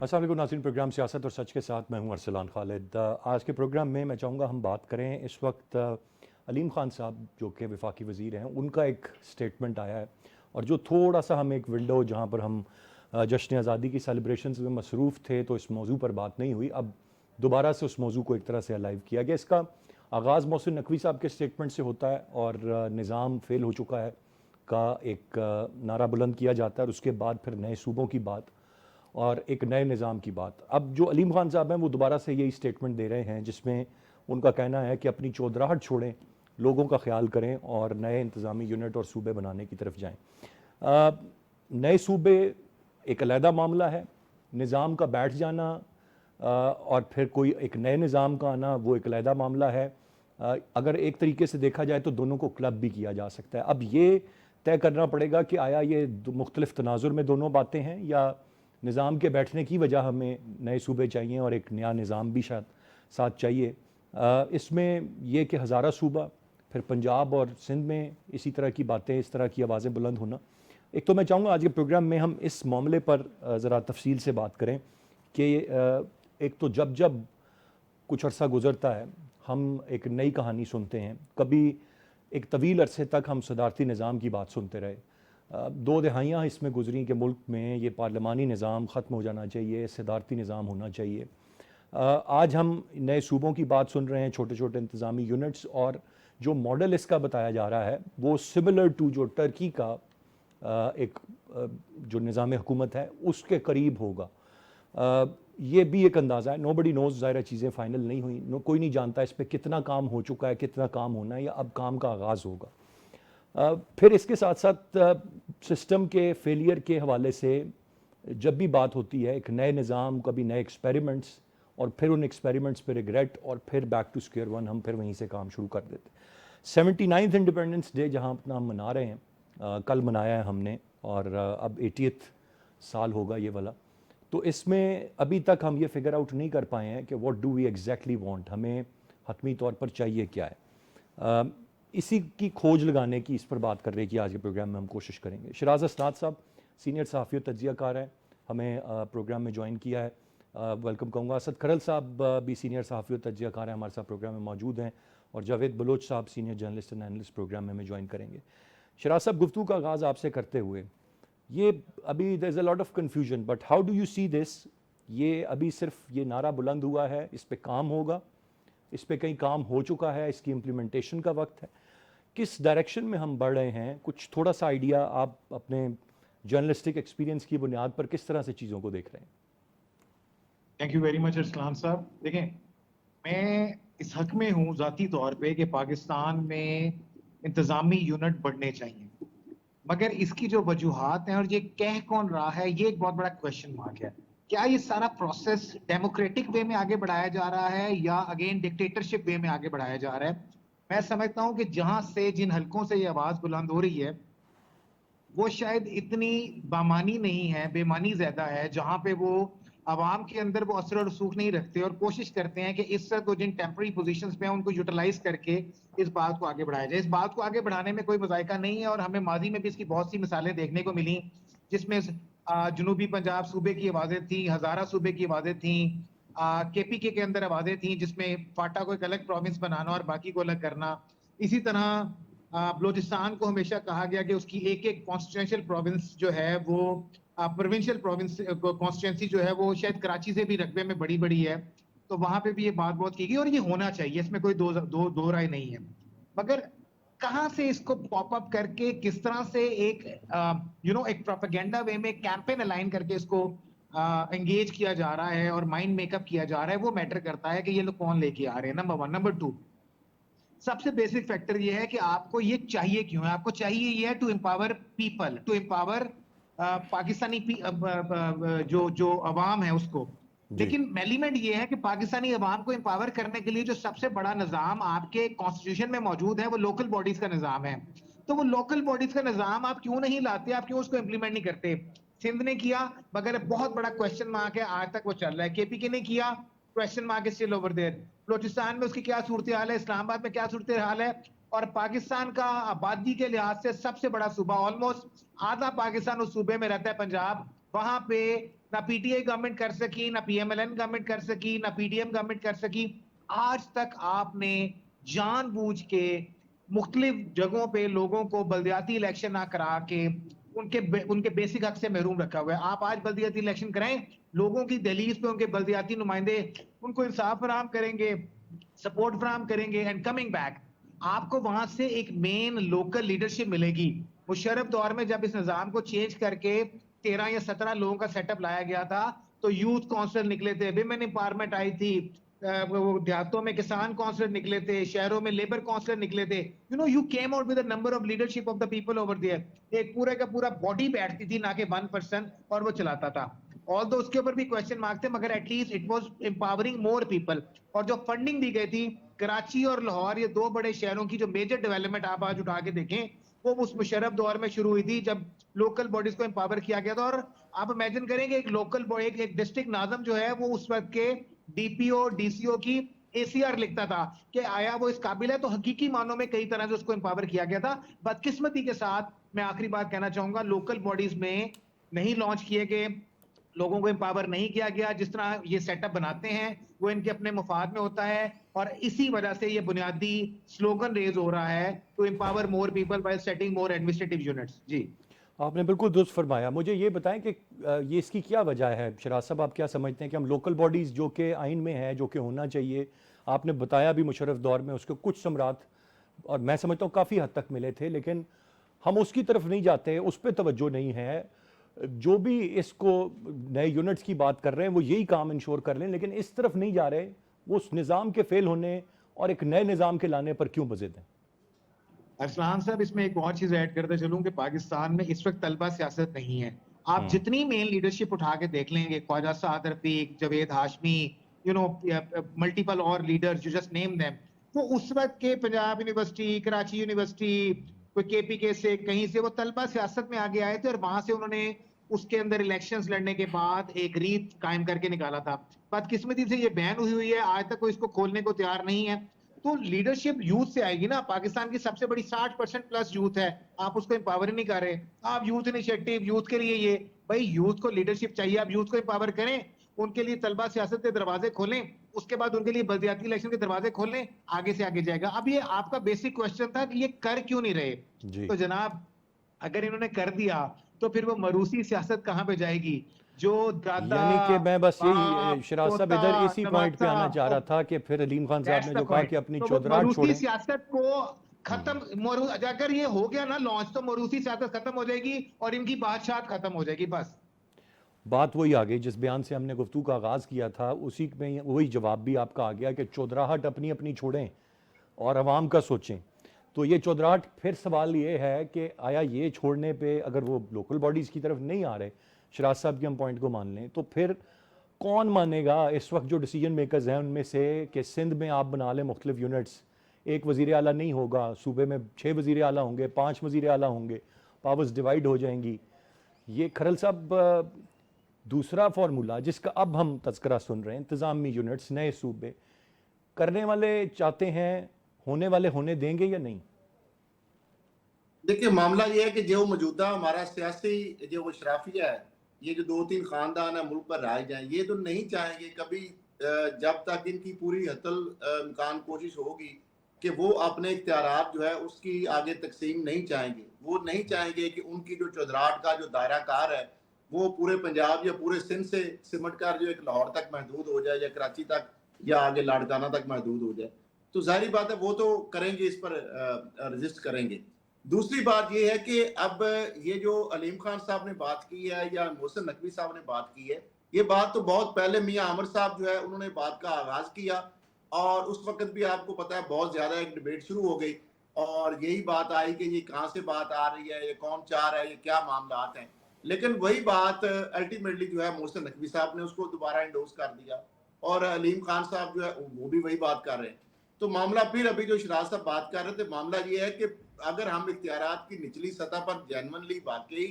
अस्सलाम वालेकुम नाज़रीन, प्रोग्राम सियासत और सच के साथ मैं हूं अरसलान खालिद। आज के प्रोग्राम में मैं चाहूँगा हम बात करें इस वक्त अलीम ख़ान साहब जो कि वफाकी वज़ीर हैं, उनका एक स्टेटमेंट आया है और जो थोड़ा सा हम एक विंडो जहाँ पर हम जश्न आज़ादी की सेलिब्रेशन में मसरूफ़ थे तो इस मौजू पर बात नहीं हुई, अब दोबारा से उस मौजू को एक तरह से अलाइव किया गया। इसका आगाज़ मोहसिन नकवी साहब के स्टेटमेंट से होता है और निज़ाम फ़ेल हो चुका है का एक नारा बुलंद किया जाता है और उसके बाद फिर नए सूबों की बात और एक नए निज़ाम की बात। अब जो अलीम ख़ान साहब हैं वो दोबारा से यही स्टेटमेंट दे रहे हैं जिसमें उनका कहना है कि अपनी चौधराहट छोड़ें, लोगों का ख्याल करें और नए इंतज़ामी यूनिट और सूबे बनाने की तरफ जाएं। नए सूबे एक अलहदा मामला है, निज़ाम का बैठ जाना और फिर कोई एक नए निज़ाम का आना वो एक अलहदा मामला है। अगर एक तरीके से देखा जाए तो दोनों को क्लब भी किया जा सकता है। अब ये तय करना पड़ेगा कि आया ये मुख्तलिफ तनाजुर में दोनों बातें हैं या निज़ाम के बैठने की वजह हमें नए सूबे चाहिए और एक नया निज़ाम भी शायद साथ चाहिए। इसमें यह कि हज़ारा सूबा, फिर पंजाब और सिंध में इसी तरह की बातें, इस तरह की आवाज़ें बुलंद होना। एक तो मैं चाहूँगा आज के प्रोग्राम में हम इस मामले पर ज़रा तफसील से बात करें कि एक तो जब जब कुछ अरसा गुज़रता है हम एक नई कहानी सुनते हैं। कभी एक तवील अरसे तक हम सदारती निज़ाम की बात सुनते रहे, 2 दहाइयाँ इसमें गुजरी कि मुल्क में ये पार्लिमानी निज़ाम ख़त्म हो जाना चाहिए, सदारती निज़ाम होना चाहिए। आज हम नए सूबों की बात सुन रहे हैं, छोटे छोटे इंतज़ामी यूनिट्स, और जो मॉडल इसका बताया जा रहा है वो सिमिलर टू जो टर्की का एक जो निज़ाम हुकूमत है उसके करीब होगा। ये भी एक अंदाज़ा है, नोबडी नोज़, ज़ाहिर चीज़ें फ़ाइनल नहीं हुई, कोई नहीं जानता इस पर कितना काम हो चुका है, कितना काम होना है या अब काम का आगाज़ होगा। फिर इसके साथ साथ सिस्टम के फेलियर के हवाले से जब भी बात होती है, एक नए निज़ाम, कभी नए एक्सपेरिमेंट्स और फिर उन एक्सपेरिमेंट्स पे रिग्रेट और फिर बैक टू स्क्वायर वन, हम फिर वहीं से काम शुरू कर देते। 79th इंडिपेंडेंस डे जहाँ अपना हम मना रहे हैं, कल मनाया है हमने और अब 80th साल होगा ये वाला। तो इसमें अभी तक हम ये फिगर आउट नहीं कर पाए हैं कि what do we exactly want, हमें हतमी तौर पर चाहिए क्या है। इसी की खोज लगाने की, इस पर बात करने की आज के प्रोग्राम में हम कोशिश करेंगे। शराज असनाद साहब सीनियर सहाफ़ी और तज्ज़ियाकार हैं, हमें प्रोग्राम में ज्वाइन किया है, वेलकम कहूँगा। असद खरल साहब भी सीनियर सहाफ़ी और तज्ज़ियाकार हैं, हमारे साथ प्रोग्राम में मौजूद हैं, और जावेद बलोच साहब senior journalist and analyst programme में हमें ज्वाइन करेंगे। शराज साहब, गुफ्तगू का आगाज़ आपसे करते हुए, ये अभी there is a lot of confusion, but how do you see this? ये अभी सिर्फ ये नारा बुलंद हुआ है, इस पे काम होगा, इस पे कहीं काम हो चुका है, इसकी इम्प्लीमेंटेशन का वक्त है, किस डायरेक्शन में हम बढ़ रहे हैं? कुछ थोड़ा सा आइडिया आप अपने जर्नलिस्टिक एक्सपीरियंस की बुनियाद पर किस तरह से चीज़ों को देख रहे हैं? Thank you very much Arsalan साहब। देखें, मैं इस हक में हूँ ज़ाती तौर पे कि पाकिस्तान में इंतज़ामी यूनिट बढ़ने चाहिए, मगर इसकी जो वजूहात हैं और ये कह कौन रहा है, ये एक बहुत बड़ा क्वेश्चन मार्क है। क्या ये सारा प्रोसेस डेमोक्रेटिक वे में आगे बढ़ाया जा रहा है या अगेन डिक्टेटरशिप वे में आगे बढ़ाया जा रहा है? मैं समझता हूँ कि जहां से, जिन हलकों से ये आवाज़ बुलंद हो रही है, वो शायद इतनी बामानी नहीं है, बेमानी ज़्यादा है, जहाँ पे वो आवाम के अंदर वो असर और रसूख नहीं रखते और कोशिश करते हैं कि इस को जिन टेम्पररी पोजीशंस पे हैं उनको यूटिलाइज करके इस बात को आगे बढ़ाया जाए। इस बात को आगे बढ़ाने में कोई मज़ायका नहीं है और हमें माजी में भी इसकी बहुत सी मिसालें देखने को मिली, जिसमें जनूबी पंजाब सूबे की आवाज़ें थी, हज़ारा सूबे की आवाज़ें थी, केपीके के अंदर आवाज़ें थी जिसमें फाटा को एक अलग प्रोविंस बनाना और बाकी को अलग करना। इसी तरह बलोचिस्तान को हमेशा कहा गया कि उसकी एक एक कॉन्स्टिट्यूंशियल प्रोविंस जो है वो प्रोविंशियल प्रोविंस कॉन्स्टिट्यूंसी जो है वो शायद कराची से भी रकबे में बड़ी बड़ी है। तो वहां पे भी ये बात बहुत की गई और ये होना चाहिए, इसमें कोई दो राय नहीं है। मगर कहां से इसको पॉप अप करके किस तरह से एक एक प्रोपेगेंडा वे में कैंपेन अलाइन करके इसको एंगेज किया जा रहा है और माइंड मेकअप किया जा रहा है, वो मैटर करता है कि ये लोग कौन लेके आ रहे हैं। नंबर 1। नंबर 2, सबसे बेसिक फैक्टर ये है कि आपको ये चाहिए क्यों है? आपको चाहिए ये है to empower people, to empower Pakistani जो जो अवाम है उसको। जी। लेकिन एलिमेंट ये है कि पाकिस्तानी अवाम को एम्पावर करने के लिए जो सबसे बड़ा निजाम आपके कॉन्स्टिट्यूशन में मौजूद है वो लोकल बॉडीज का निजाम है। तो वो लोकल बॉडीज का निजाम आप क्यों नहीं लाते, आप क्यों उसको इंप्लीमेंट नहीं करते? सिंध ने किया, मगर बहुत बड़ा क्वेश्चन मार्क है, आज तक वो चल रहा है। केपीके ने किया, question mark is still over there. Balochistan में उसकी क्या सूरत हाल है, इस्लामाबाद में क्या सूरत हाल है, और पाकिस्तान का आबादी के लिहाज से सबसे बड़ा सूबा, ऑलमोस्ट आधा पाकिस्तान उस सूबे में रहता है, पंजाब। वहां पे ना पीटीआई गवर्नमेंट कर सकी, ना पीएमएलएन गवर्नमेंट कर सकी, ना पीडीएम गवर्नमेंट कर सकी। आज तक आपने जानबूझ के मुख्तलिफ जगहों पे लोगों को बल्दियाती इलेक्शन ना करा के उनके बेसिक हक से महरूम रखा हुआ है। आप आज बल्दियाती इलेक्शन कराएं, लोगों की दहलीज पे उनके बल्दियाती नुमाइंदे उनको इंसाफ फराहम करेंगे, सपोर्ट फराहम करेंगे एंड कमिंग बैक आपको वहां से एक मेन लोकल लीडरशिप मिलेगी। मुशर्रफ दौर में जब इस निजाम को चेंज करके 13 या 17 लोगों का सेटअप लाया गया था, तो यूथ काउंसिलर निकले थे, विमेन एम्पावरमेंट आई थी, वो देहातों में किसान काउंसिलर निकले थे, शहरों में लेबर काउंसिलर निकले थे। You came out with a number of leadership of the people over there. एक पूरे का पूरा बॉडी बैठती थी, ना कि 1% और वो चलाता था। ऑल्दो उसके ऊपर भी क्वेश्चन मार्क थे, मगर at least it was empowering more people. और जो फंडिंग दी गई थी, कराची और लाहौर, ये दो बड़े शहरों की जो मेजर डेवलपमेंट आप आज उठा के देखें, वो उस मुशर्रफ दौर में शुरू हुई थी जब लोकल बॉडीज को एम्पावर किया गया था। और आप इमेजिन करेंगे एक लोकल बॉडी, एक डिस्ट्रिक्ट नाजम जो है, वो उस वक्त के डीपीओ डीसीओ की एसीआर लिखता था कि आया वो इस काबिल है। तो हकीकी मानों में कई तरह से उसको एम्पावर किया गया था। बदकिस्मती के साथ मैं आखिरी बात कहना चाहूंगा, लोकल बॉडीज में नहीं लॉन्च किए गए, लोगों को एम्पावर नहीं किया गया। जिस तरह ये सेटअप बनाते हैं वो इनके अपने मुफाद में होता है, और इसी वजह से ये बुनियादी स्लोगन रेज हो रहा है to empower more people by setting more administrative units. जी आपने बिल्कुल दुरुस्त फरमाया। मुझे ये बताएं कि ये इसकी क्या वजह है शराज साहब, आप क्या समझते हैं कि हम लोकल बॉडीज़ जो कि आइन में है, जो कि होना चाहिए, आपने बताया भी मुशर्रफ दौर में उसके कुछ समरात और मैं समझता हूँ काफ़ी हद तक मिले थे, लेकिन हम उसकी तरफ नहीं जाते, उस पर तवज्जो नहीं है। जो भी इसको नए यूनिट्स की बात कर रहे हैं वो यही काम इंश्योर कर लें, लेकिन इस तरफ नहीं जा रहे। वो उस निज़ाम के फेल होने और एक नए निज़ाम के लाने पर क्यों बज़िद हैं? अरसलान साहब, इसमें एक और चीज ऐड करते चलूं कि पाकिस्तान में इस वक्त तलबा सियासत नहीं है। आप हम्म। जितनी मेन लीडरशिप उठा के देख लेंगे, ख्वाजा साद रफीक, जावेद हाशमी, मल्टीपल और leaders, you just name them, वो उस वक्त के पंजाब यूनिवर्सिटी, कराची यूनिवर्सिटी, कोई केपीके से, कहीं से वो तलबा सियासत में आगे आए थे, और वहां से उन्होंने उसके अंदर इलेक्शंस लड़ने के बाद एक रीत कायम करके निकाला था। बदकिस्मती से ये बैन हुई है, आज तक कोई इसको खोलने को तैयार नहीं है। तो लीडरशिप यूथ से आएगी ना। पाकिस्तान की सबसे बड़ी 60% प्लस यूथ है, आप उसको एम्पावर ही नहीं कर रहे। आप यूथ इनिशिएटिव, यूथ के लिए ये, भाई यूथ को लीडरशिप चाहिए, आप यूथ को एम्पावर करें, उनके लिए तलबा सियासत के दरवाजे खोलें, उसके बाद उनके लिए बल्दियाती इलेक्शन के दरवाजे खोलें, आगे से आगे जाएगा। अब ये आपका बेसिक क्वेश्चन था कि ये कर क्यों नहीं रहे। जी। तो जनाब, अगर इन्होंने कर दिया तो फिर वो मरूसी सियासत कहां पे जाएगी, जो दादा यानी कि मैं बस यही बाप शराज साहब पोता इधर इसी पॉइंट पे नवासा, आना चाह रहा था कि फिर अलीम खान साहब दैट्स ने द जो कहा पॉइंट। कि अपनी तो वो चौधराहट मरूसी छोड़ें। सियासत को हम्म। अगर ये हो गया ना लॉन्च, तो मरूसी सियासत खत्म हो जाएगी और इनकी बादशाहत खत्म हो जाएगी बस। बात वही आ गई जिस बयान से हमने गुफ्तगू का आगाज़ किया था, उसी में वही जवाब भी आपका आ गया कि चौधराहट अपनी अपनी छोड़ें और आवाम का सोचें। तो ये चौधराहट, फिर सवाल ये है कि आया ये छोड़ने पे अगर वो लोकल बॉडीज़ की तरफ नहीं आ रहे, शराज साहब के हम पॉइंट को मान लें, तो फिर कौन मानेगा इस वक्त जो डिसीजन मेकर्स हैं उनमें से कि सिंध में आप बना लें मुख्तलिफ यूनिट्स, एक वज़ीर आला नहीं होगा, सूबे में 6 वज़ीर आला होंगे, 5 वज़ीर आला होंगे, पावर्स डिवाइड हो जाएंगी। ये खरल साहब दूसरा फार्मूला जिसका अब हम तज़किरा सुन रहे हैं, इंतज़ामी यूनिट्स, नए सूबे करने वाले चाहते हैं, होने वाले होने देंगे या नहीं? देखिए, मामला ये है कि जो मौजूदा हमारा सियासी जो वो शराफिया है, ये जो 2-3 खानदान है मुल्क पर राज हैं, ये तो नहीं चाहेंगे कभी जब तक इनकी पूरी हतल इम्कान कोशिश होगी कि वो अपने इख्तियारात जो है उसकी आगे तकसीम नहीं चाहेंगे। वो नहीं चाहेंगे कि उनकी जो चौधराहट का जो दायरा कार है, वो पूरे पंजाब या पूरे सिंध से सिमट कर जो एक लाहौर तक महदूद हो जाए या कराची तक या आगे लाड़काना तक महदूद हो जाए। तो ज़ाहिर बात है वो तो करेंगे, इस पर रजिस्ट करेंगे। दूसरी बात ये है कि अब ये जो अलीम खान साहब ने बात की है या मोहसिन नकवी साहब ने बात की है, ये बात तो बहुत पहले मियां आमिर साहब जो है उन्होंने बात का आगाज किया, और उस वक्त भी आपको पता है बहुत ज्यादा एक डिबेट शुरू हो गई और यही बात आई कि ये कहाँ से बात आ रही है, ये कौन चाह रहा है, ये क्या मामला हैं। लेकिन वही बात अल्टीमेटली जो है मोहसिन नकवी साहब ने उसको दोबारा इंडोर्स कर दिया और अलीम खान साहब जो है वो भी वही बात कर रहे हैं। तो मामला फिर अभी जो शराज साहब बात कर रहे थे, मामला ये है कि अगर हम इख्तियारात की निचली सतह पर जेन्युइनली वाकई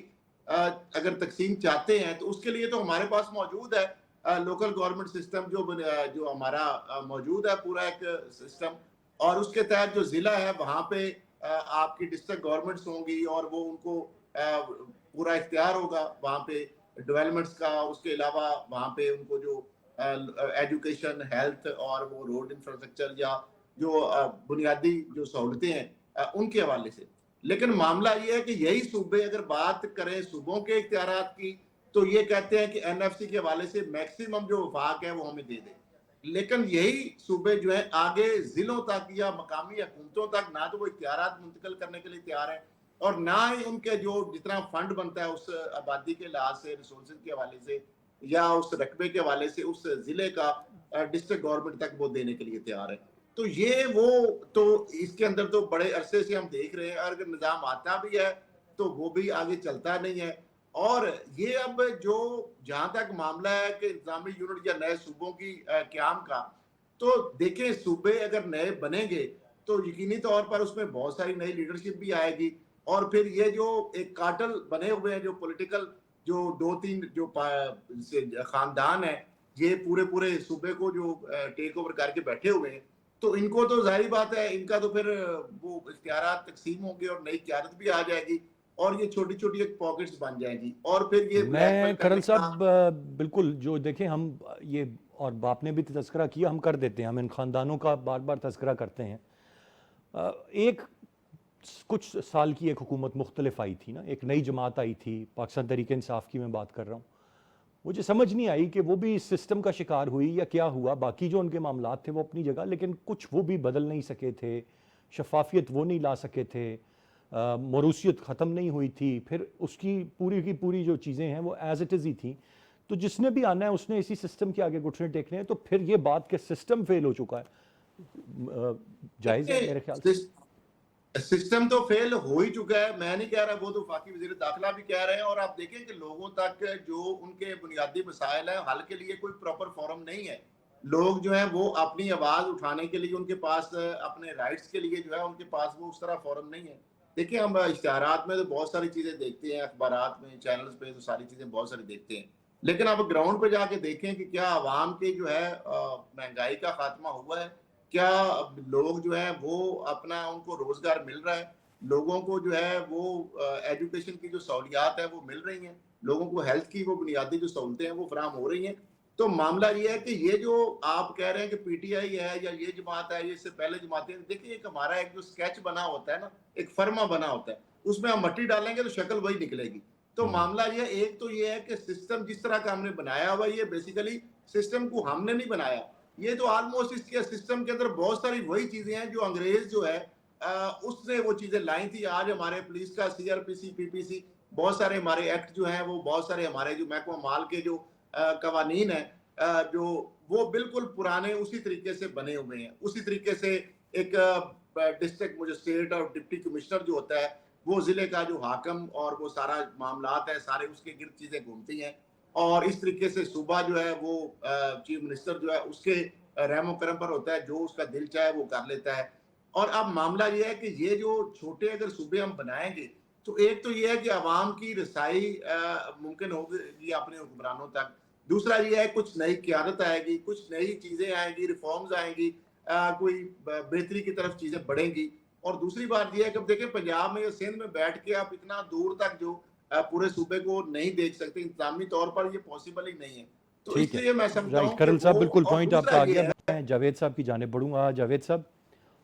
अगर तकसीम चाहते हैं तो उसके लिए तो हमारे पास मौजूद है लोकल गवर्नमेंट सिस्टम जो हमारा मौजूद है पूरा एक सिस्टम, और उसके तहत जो जिला है वहाँ पे आपकी डिस्ट्रिक्ट गवर्नमेंट्स होंगी और वो उनको पूरा इख्तियार होगा वहाँ पे डेवलपमेंट्स का, उसके अलावा वहाँ पे उनको जो एजुकेशन, हेल्थ और वो रोड इंफ्रास्ट्रक्चर या जो बुनियादी जो सहूलतें हैं उनके हवाले से। लेकिन मामला ये है कि यही सूबे अगर बात करें सूबों के इख्तियारात की, तो ये कहते हैं कि एनएफसी के हवाले से मैक्सिमम जो वफाक है वो हमें दे दें। लेकिन यही सूबे जो है आगे जिलों तक या मकामी हुकूमतों तक ना तो वो इख्तियारात मुंतकिल करने के लिए तैयार है और ना ही उनके जो जितना फंड बनता है उस आबादी के लिहाज से, रिसोर्सेज के हवाले से या उस रकबे के हवाले से उस जिले का डिस्ट्रिक्ट गवर्नमेंट तक वो देने के लिए तैयार है। तो ये वो तो इसके अंदर तो बड़े अरसे से हम देख रहे हैं, अगर निज़ाम आता भी है तो वो भी आगे चलता नहीं है। और ये अब जो जहां तक मामला है कि इंतजामी यूनिट या नए सूबों की क्याम का, तो देखें सूबे अगर नए बनेंगे तो यकीनी तौर पर उसमें बहुत सारी नई लीडरशिप भी आएगी और फिर ये जो एक कार्टल बने हुए हैं, जो पॉलिटिकल जो 2-3 जो खानदान है, ये पूरे पूरे सूबे को जो टेक ओवर करके बैठे हुए हैं, तो इनको तो जाहिर बात है इनका तो फिर वो इख्तियारात तकसीम होंगे और नई क़यादत भी आ जाएगी और ये छोटी-छोटी एक पॉकेट्स बन जाएंगी और फिर ये ब्लैकमेल मैं खरल करने का साहब बिल्कुल जो देखें हम ये और बाप ने भी तस्करा किया, हम कर देते हैं, हम इन ख़ानदानों का बार बार तस्करा करते हैं। एक कुछ साल की एक हुकूमत मुख्तलिफ आई थी ना, एक नई जमात आई थी, पाकिस्तान तहरीक इंसाफ की मैं बात कर रहा हूँ। मुझे समझ नहीं आई कि वो भी इस सिस्टम का शिकार हुई या क्या हुआ। बाकी जो उनके मामलात थे वो अपनी जगह, लेकिन कुछ वो भी बदल नहीं सके थे, शफाफियत वो नहीं ला सके थे, मरूसियत ख़त्म नहीं हुई थी, फिर उसकी पूरी की पूरी जो चीज़ें हैं वो एज इट इज़ ही थी। तो जिसने भी आना है उसने इसी सिस्टम के आगे घुटने टेकने हैं, तो फिर ये बात कि सिस्टम फेल हो चुका है जायज़ है मेरे ख्याल से। सिस्टम तो फेल हो ही चुका है, मैं नहीं कह रहा, वो तो वफाकी वज़ीर दाखिला भी कह रहे हैं और आप देखें कि लोगों तक जो उनके बुनियादी मसाइल हैं हल के लिए कोई प्रॉपर फोरम नहीं है। लोग जो है वो अपनी आवाज़ उठाने के लिए उनके पास अपने राइट्स के लिए जो है उनके पास वो उस तरह फोरम नहीं है। देखिए हम इश्तिहारात में तो बहुत सारी चीज़ें देखते हैं, अखबारात में, चैनल्स पे तो सारी चीज़ें बहुत सारी देखते हैं। लेकिन अब ग्राउंड पे जाके देखें कि क्या आवाम की जो है महंगाई का खात्मा हुआ है? क्या लोग जो है वो अपना उनको रोजगार मिल रहा है, लोगों को जो है वो एजुकेशन की जो सहूलियात है वो मिल रही हैं, लोगों को हेल्थ की वो बुनियादी जो सहूलतें हैं वो फराहम हो रही हैं। तो मामला ये है कि ये जो आप कह रहे हैं कि पीटीआई है या ये जमात है, ये इससे पहले जमातें, देखिए एक हमारा एक जो स्केच बना होता है ना, एक फर्मा बना होता है, उसमें हम मट्टी डालेंगे तो शक्ल वही निकलेगी। तो मामला ये एक तो ये है कि सिस्टम जिस तरह का हमने बनाया हुआ, ये बेसिकली सिस्टम को हमने नहीं बनाया, ये तो ऑलमोस्ट इसके सिस्टम के अंदर बहुत सारी वही चीजें हैं जो अंग्रेज जो है उसने वो चीजें लाई थी। आज हमारे पुलिस का सीआरपीसी, पीपीसी, बहुत सारे हमारे एक्ट जो हैं, वो बहुत सारे हमारे जो महकमा माल के जो कवानीन है जो वो बिल्कुल पुराने उसी तरीके से बने हुए हैं। उसी तरीके से एक डिस्ट्रिक्ट मजिस्ट्रेट और डिप्टी कमिश्नर जो होता है वो जिले का जो हाकम और वो सारा मामलात है सारे उसके गिर्द चीजें घूमती हैं और इस तरीके से सूबा जो है वो चीफ मिनिस्टर जो है उसके रहमो करम पर होता है, जो उसका दिल चाहे वो कर लेता है। और अब मामला ये है कि ये जो छोटे अगर सूबे हम बनाएंगे तो एक तो ये है कि आवाम की रसाई मुमकिन होगी अपने हुक्मरानों तक। दूसरा ये है कुछ नई क़यादत आएगी, कुछ नई चीजें आएंगी, रिफॉर्म्स आएंगी, कोई बेहतरी की तरफ चीजें बढ़ेंगी। और दूसरी बात ये है कि अब देखें पंजाब में या सिंध में बैठ के आप इतना दूर तक जो पूरे सूबे को नहीं देख सकते, इंतजामी तौर पर ये पॉसिबल ही नहीं है। तो ठीक है, इसलिए मैं समझता राइट हूँ कि खरल साहब, वो, बिल्कुल और पॉइंट दूसरा आपका आ ये गया। है मैं जावेद साहब की जानिब बढ़ूंगा। जावेद साहब,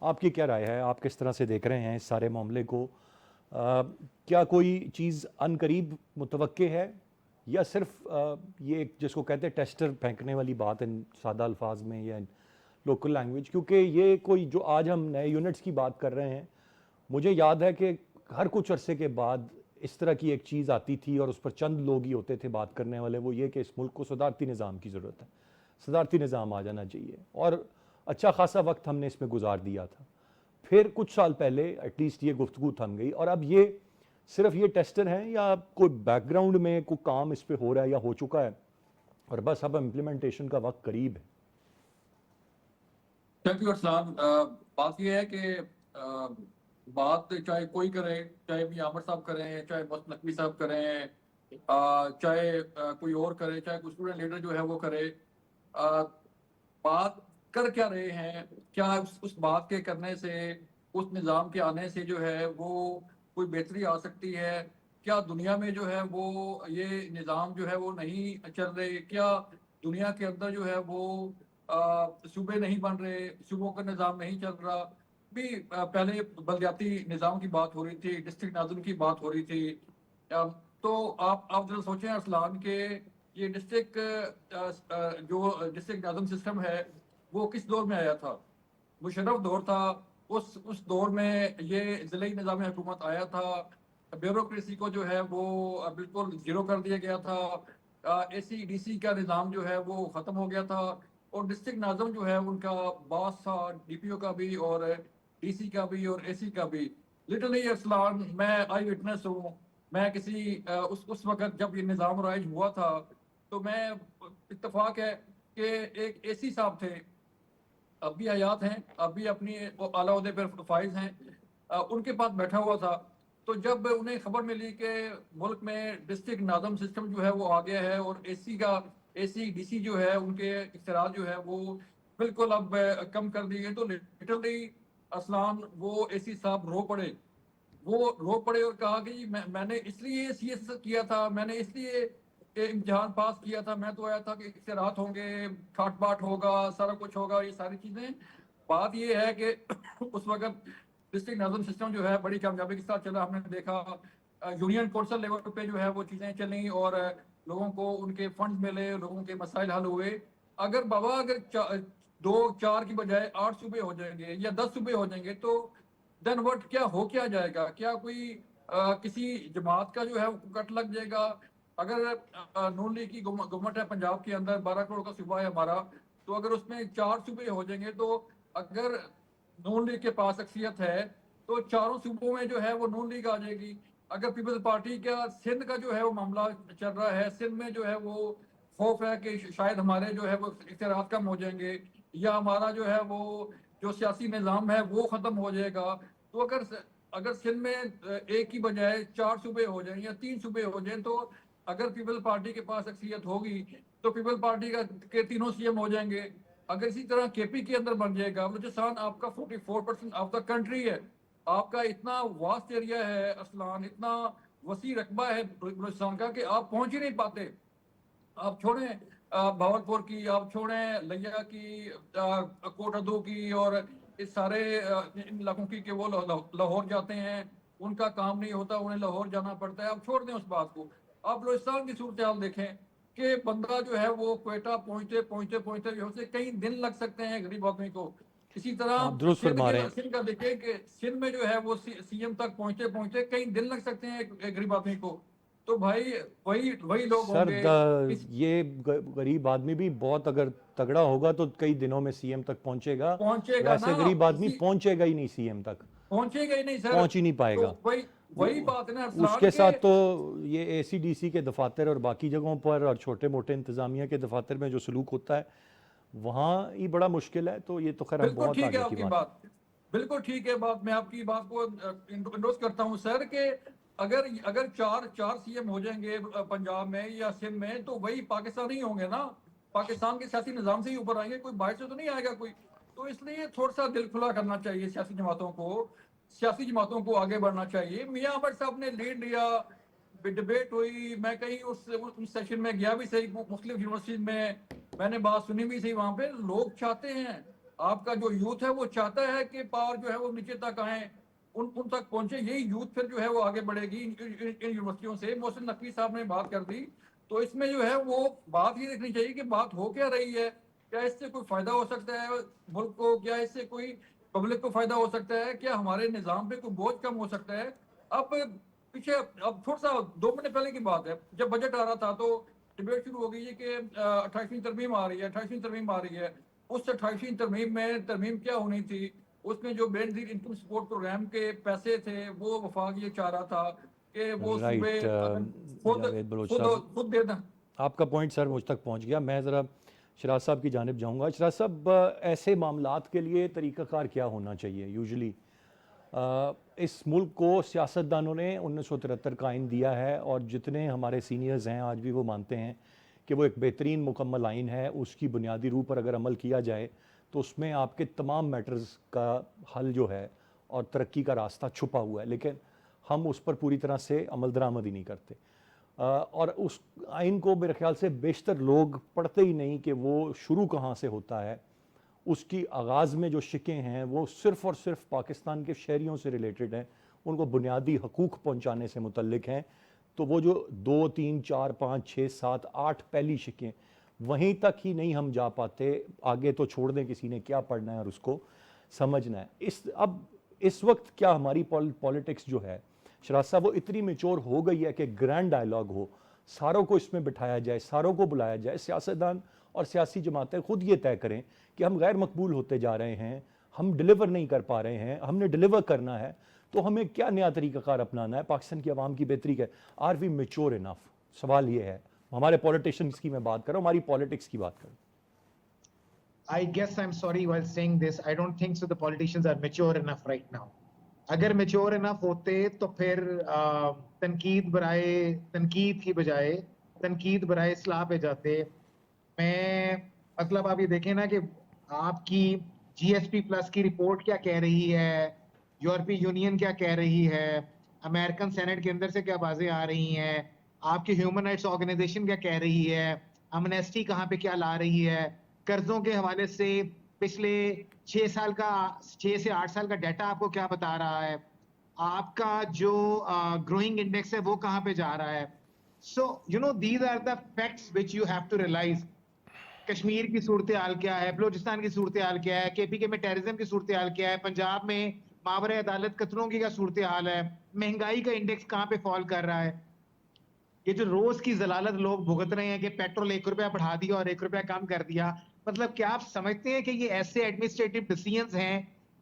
आपकी क्या राय है, आप किस तरह से देख रहे हैं इस सारे मामले को? क्या कोई चीज़ अनकरीब मुतवक्के है या सिर्फ ये एक जिसको कहते हैं टेस्टर फेंकने वाली बात इन सादा अल्फाज में या लोकल लैंग्वेज? क्योंकि ये कोई जो आज हम नए यूनिट्स की बात कर रहे हैं, मुझे याद है कि हर कुछ अरसे के बाद इस तरह की एक चीज़ आती थी और उस पर चंद लोग ही होते थे बात करने वाले, वो ये कि इस मुल्क को सदारती निज़ाम की ज़रूरत है, सदारती निज़ाम आ जाना चाहिए। और अच्छा खासा वक्त हमने इसमें गुजार दिया था। फिर कुछ साल पहले एटलीस्ट ये गुफ्तगू थम गई और अब ये सिर्फ ये टेस्टर हैं या कोई बैकग्राउंड में कोई काम इस पर हो रहा है या हो चुका है और बस अब इम्प्लीमेंटेशन का वक्त करीब है? Thank you Arsalan. बात यह है कि बात चाहे कोई करे, चाहे मियां आमर साहब करें, चाहे बस नकवी साहब करें, चाहे कोई और करे, चाहे कोई स्टूडेंट लीडर जो है वो करे, बात कर क्या रहे हैं? क्या उस बात के करने से, उस निज़ाम के आने से जो है वो कोई बेहतरी आ सकती है? क्या दुनिया में जो है वो ये निज़ाम जो है वो नहीं चल रहे, क्या दुनिया के अंदर जो है वो सूबे नहीं बन रहे, सूबों का निज़ाम नहीं चल रहा। भी पहले बलदियाती निज़ाम की बात हो रही थी, डिस्ट्रिक्ट नाज़िम की बात हो रही थी। तो आप जरा सोचें अरसलान के ये जो डिस्ट्रिक्ट नाज़िम सिस्टम है वो किस दौर में आया था? मुशर्रफ दौर था। उस दौर में ये ज़िले निज़ाम हुकूमत आया था। ब्यूरोक्रेसी को जो है वो बिल्कुल जीरो कर दिया गया था। ACDC का निज़ाम जो है वो ख़त्म हो गया था और डिस्ट्रिक्ट नाज़म जो है उनका बॉस था, DPO का भी और DC का भी और AC का भी। लिटरली अरसलान, मैं आई विटनेस हूँ। मैं किसी उस वक़्त जब ये निज़ाम राइज हुआ था तो मैं, इत्तेफाक है कि एक AC साहब थे, अब भी हयात हैं, अब भी अपनी वो आला ओहदे पर फाइज हैं। उनके पास बैठा हुआ था। तो जब उन्हें खबर मिली कि मुल्क में डिस्ट्रिक्ट नाज़म सिस्टम जो है वो आ गया है और ACDC जो है उनके इख्तियार जो है वो बिल्कुल अब कम कर दिए गए, तो लिटरली असलान वो AC साहब रो पड़े। वो रो पड़े और कहा कि जी मैंने इसलिए CS किया था, मैंने इसलिए ये इम्तिहान पास किया था, मैं तो आया था कि इख्तियारात होंगे, ठाट बाट होगा, सारा कुछ होगा, ये सारी चीज़ें। बात ये है कि उस वक्त डिस्ट्रिक्ट नाज़म सिस्टम जो है बड़ी कामयाबी के साथ चला। हमने देखा यूनियन कौंसल लेवल पे जो है वो चीज़ें चली और लोगों को उनके फंड मिले, लोगों के मसाइल हल हुए। अगर बाबा, अगर 2-4 की बजाय 8 सूबे हो जाएंगे या 10 सूबे हो जाएंगे तो देन व्हाट, क्या जाएगा? क्या कोई किसी जमात का जो है वो कट लग जाएगा? अगर नून लीग की गवर्नमेंट है पंजाब के अंदर, 12 करोड़ का सूबा है हमारा, तो अगर उसमें 4 सूबे हो जाएंगे तो अगर नून लीग के पास अक्सियत है तो चारों सूबों में जो है वो नून लीग आ जाएगी। अगर पीपल्स पार्टी का सिंध का जो है वो मामला चल रहा है, सिंध में जो है वो खौफ है कि शायद हमारे जो है वो इख्तियारात कम हो जाएंगे या हमारा जो है वो जो सियासी निज़ाम है वो ख़त्म हो जाएगा। तो अगर सिंध में एक की बजाय 4 सूबे हो जाएं या 3 सूबे हो जाएं, तो अगर पीपल पार्टी के पास अक्सियत होगी तो पीपल पार्टी के तीनों CM हो जाएंगे। अगर इसी तरह KP के अंदर बन जाएगा, बलूचिस्तान आपका 44% ऑफ द कंट्री है, आपका इतना वास्ट एरिया है असलान, इतना वसी रकबा है बलूचिस्तान का कि आप पहुंच ही नहीं पाते। आप छोड़ें भावलपुर की, आप छोड़ें लिया की, कोटअदू की और इस सारे इन इलाकों की कि वो लाहौर जाते हैं, उनका काम नहीं होता, उन्हें लाहौर जाना पड़ता है। आप छोड़ दें उस बात को। आप बलूचिस्तान की सूरत हाल देखें कि बंदा जो है वो क्वेटा पहुंचते पहुंचते पहुंचते जो है कई दिन लग सकते हैं गरीब आदमी को। इसी आप तरह दुरुस्त फरमा रहे हैं सिंध का देखें कि सिंध में जो है वो CM तक पहुंचते पहुंचते कई दिन लग सकते हैं एक गरीब आदमी को। तो भाई वही वही लोग सर। होंगे ये गरीब आदमी भी बहुत अगर तगड़ा होगा तो कई दिनों में CM तक पहुंचेगा। पहुंचेगा वैसे ना, गरीब आदमी इसी पहुंचेगा ही नहीं CM तक, पहुंचेगा ही नहीं सर। पहुंच ही नहीं तो पाएगा। वही वही वो बात है ना अरसलान उसके के। साथ तो ये ACDC के दफातर और बाकी जगहों पर और छोटे मोटे इंतज़ामिया के दफातर में जो सलूक होता है वहाँ ही बड़ा मुश्किल है। तो ये तो खैर हम बिल्कुल बहुत ठीक है आगे की आपकी बात। बात, बिल्कुल ठीक है बात। मैं आपकी बात को इंडोर्स करता हूँ सर कि अगर अगर चार चार CM हो जाएंगे पंजाब में या सिंध में, तो वही पाकिस्तानी होंगे ना, पाकिस्तान के सियासी निज़ाम से ही ऊपर आएंगे, कोई बाहर से तो नहीं आएगा कोई। तो इसलिए थोड़ा सा दिल खुला करना चाहिए सियासी जमातों को आगे बढ़ना चाहिए। मियाँ भट्ट साहब ने लीड लिया, डिबेट हुई, मैं कहीं उस सेशन में गया भी सही, मुख्तलिफ यूनिवर्सिटीज में मैंने बात सुनी भी सही। वहां पे लोग चाहते हैं, आपका जो यूथ है वो चाहता है कि पावर जो है वो नीचे तक आए, उन तक पहुंचे। यही यूथ फिर जो है वो आगे बढ़ेगी इन यूनिवर्सिटियों से। मोहसिन नकवी साहब ने बात कर दी, तो इसमें जो है वो बात ये देखनी चाहिए कि बात हो क्या रही है, क्या इससे कोई फायदा हो सकता है मुल्क को, क्या इससे कोई पब्लिक को फायदा हो सकता है, क्या हमारे निज़ाम पे कोई बोझ कम हो सकता है। अब पीछे, अब थोड़ा सा 2 महीने पहले की बात है, जब बजट आ रहा था तो डिबेट शुरू हो गई है कि 28वीं तरमीम आ रही है, 28वीं तरमीम आ रही है। उस 28वीं तरमीम में तरमीम क्या होनी थी, उसमें जो बेनजीर इनकम सपोर्ट प्रोग्राम के पैसे थे वो वफाक ये चाह रहा था कि वो सूबे राइट अगर खुद जावेद बलोच खुद साहब, खुद दे दें। आपका पॉइंट सर मुझ तक पहुंच गया। मैं ज़रा शराज साहब की जानिब जाऊंगा। शराज साहब, ऐसे मामलात के लिए तरीक़ाकार क्या होना चाहिए यूजुअली? इस मुल्क को सियासतदानों ने 1973 का आइन दिया है और जितने हमारे सीनियर्स हैं आज भी वो मानते हैं कि वो एक बेहतरीन मुकम्मल आइन है। उसकी बुनियादी रूह पर अगर अमल किया जाए तो उसमें आपके तमाम मैटर्स का हल जो है और तरक्की का रास्ता छुपा हुआ है। लेकिन हम उस पर पूरी तरह से अमल दरामद ही नहीं करते। और उस आइन को मेरे ख्याल से बेशतर लोग पढ़ते ही नहीं कि वो शुरू कहाँ से होता है। उसकी आगाज़ में जो शिकें हैं वो सिर्फ़ और सिर्फ पाकिस्तान के शहरियों से रिलेटेड हैं, उनको बुनियादी हकूक़ पहुँचाने से मुतल्लिक हैं। तो वो जो 2, 3, 4, 5, 6, 7, 8 पहली शिकें, वहीं तक ही नहीं हम जा पाते, आगे तो छोड़ दें किसी ने क्या पढ़ना है और उसको समझना है। इस वक्त क्या हमारी पॉलिटिक्स जो है शराज साहब, वो इतनी मेच्योर हो गई है कि ग्रैंड डायलॉग हो, सारों को इसमें बिठाया जाए, सारों को बुलाया जाए, सियासतदान और सियासी जमातें खुद ये तय करें कि हम गैर मकबूल होते जा रहे हैं, हम डिलीवर नहीं कर पा रहे हैं, हमने डिलीवर करना है, तो हमें क्या नया तरीक़ाकार अपनाना है पाकिस्तान की आवाम की बेहतरी का। Are we mature enough? सवाल ये है। हमारे पॉलिटिशियंस की मैं बात कर रहा हूँ, हमारी पॉलिटिक्स की बात करूँ। I guess I'm sorry while saying this. I don't think so. The politicians are mature enough right now. अगर मेच्योर इनफ होते तो फिर तनकीद की बजाय तनकीद बराए इस्लाह पे जाते। मैं मतलब आप ये देखें ना कि आपकी जीएसपी प्लस की रिपोर्ट क्या कह रही है, यूरोपीय यूनियन क्या कह रही है, अमेरिकन सेनेट के अंदर से क्या बातें आ रही हैं, आपकी ह्यूमन राइट्स ऑर्गेनाइजेशन क्या कह रही है, अमनेस्टी कहाँ पे क्या ला रही है, कर्जों के हवाले से पिछले 6 से 8 साल का डाटा आपको क्या बता रहा है, आपका जो ग्रोइंग इंडेक्स है वो कहाँ पे जा रहा है। So you know these are the facts which you have to realise. Kashmir की सूरत हाल क्या है, बलोचिस्तान की सूरत हाल क्या है, केपीके में टेररिज्म की सूरत हाल क्या है, पंजाब में मावरे अदालत कत्लों की क्या सूरत हाल है, महंगाई का इंडेक्स कहाँ पे फॉल कर रहा है। ये जो रोज की जलालत लोग भुगत रहे हैं कि पेट्रोल 1 रुपया बढ़ा दिया और 1 रुपया कम कर दिया, मतलब क्या आप समझते हैं कि ये ऐसे एडमिनिस्ट्रेटिव डिसीजंस हैं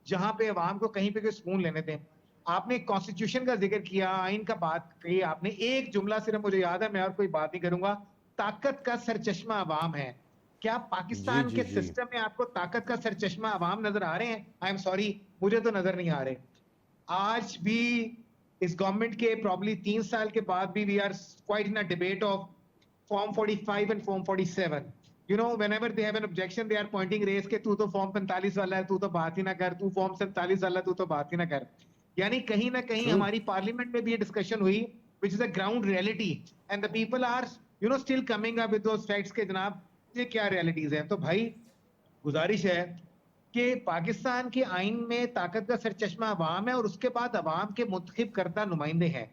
जहां पे अवाम को कहीं पे कोई सुकून लेने दें। आपने कॉन्स्टिट्यूशन का जिक्र किया, आइन का बात कही आपने, एक जुमला सिर्फ मुझे याद है, मैं और कोई बात नहीं करूंगा। ताकत का सरचश्मा अवाम है। क्या जी पाकिस्तान जी के जी। सिस्टम में आपको ताकत का सरचश्मा अवाम नजर आ रहे हैं? आई एम सॉरी, मुझे तो नजर नहीं आ रहे। आज भी इस गवर्नमेंट के प्रॉब्ली 3 साल के बाद भी we are quite in a debate of form 45 and form 47। You know whenever they have an objection they are pointing race के तू तो फॉर्म 45 वाला है, तू तो बात ही ना कर, तू फॉर्म 47 वाला, तू तो बात ही ना कर। यानी कहीं ना कहीं ट्रू। हमारी पार्लियामेंट में भी ये डिस्कशन हुई which is a ground reality and the people are you know still coming up with those facts के जनाब ये क्या रियलिटीज हैं। तो भाई गुजारिश है कि पाकिस्तान के आइन में ताकत का सरचश्मा अवाम है और उसके बाद अवाम के मुंतखब करदा नुमाइंदे हैं।